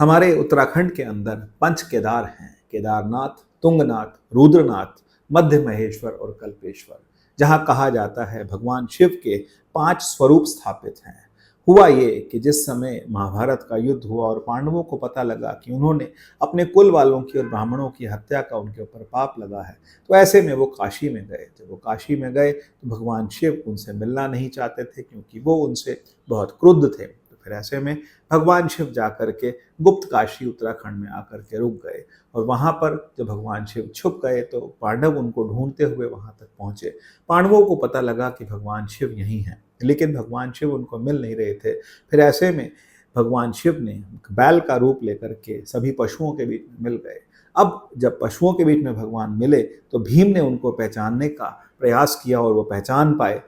हमारे उत्तराखंड के अंदर पंच केदार हैं, केदारनाथ, तुंगनाथ, रुद्रनाथ, मध्य महेश्वर और कल्पेश्वर, जहां कहा जाता है भगवान शिव के 5 स्वरूप स्थापित हैं। हुआ ये कि जिस समय महाभारत का युद्ध हुआ और पांडवों को पता लगा कि उन्होंने अपने कुल वालों की और ब्राह्मणों की हत्या का उनके ऊपर पाप लगा है, तो ऐसे में वो काशी में गए। जब वो काशी में गए तो भगवान शिव उनसे मिलना नहीं चाहते थे, क्योंकि वो उनसे बहुत क्रुद्ध थे। तो फिर ऐसे में भगवान शिव जाकर के गुप्त काशी उत्तराखंड में आकर के रुक गए, और वहां पर जब भगवान शिव छुप गए तो पांडव उनको ढूंढते हुए वहां तक पहुंचे। पांडवों को पता लगा कि भगवान शिव यहीं हैं, लेकिन भगवान शिव उनको मिल नहीं रहे थे। फिर ऐसे में भगवान शिव ने बैल का रूप लेकर के सभी पशुओं के बीच में मिल गए। अब जब पशुओं के बीच में भगवान मिले तो भीम ने उनको पहचानने का प्रयास किया और वो पहचान पाए।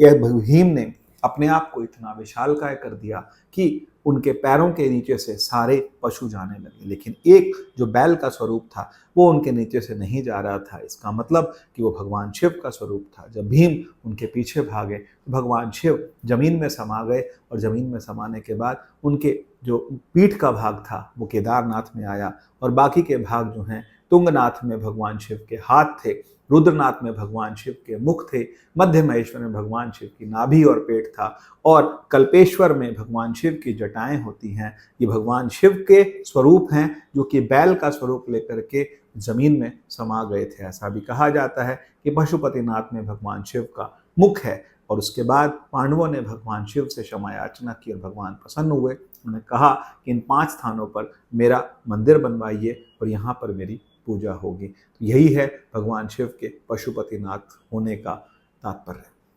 यह भीम ने अपने आप को इतना विशालकाय कर दिया कि उनके पैरों के नीचे से सारे पशु जाने लगे, लेकिन एक जो बैल का स्वरूप था वो उनके नीचे से नहीं जा रहा था। इसका मतलब कि वो भगवान शिव का स्वरूप था। जब भीम उनके पीछे भागे तो भगवान शिव जमीन में समा गए, और जमीन में समाने के बाद उनके जो पीठ का भाग था वो केदारनाथ में आया, और बाकी के भाग जो हैं तुंगनाथ में भगवान शिव के हाथ थे, रुद्रनाथ में भगवान शिव के मुख थे, मध्य महेश्वर में भगवान शिव की नाभि और पेट था, और कल्पेश्वर में भगवान शिव की जटाएं होती हैं। ये भगवान शिव के स्वरूप हैं जो कि बैल का स्वरूप लेकर के जमीन में समा गए थे। ऐसा भी कहा जाता है कि पशुपतिनाथ में भगवान शिव का मुख है। और उसके बाद पांडवों ने भगवान शिव से क्षमा याचना की और भगवान प्रसन्न हुए। उन्होंने कहा कि इन 5 स्थानों पर मेरा मंदिर बनवाइए और यहाँ पर मेरी पूजा होगी। तो यही है भगवान शिव के पशुपतिनाथ होने का तात्पर्य।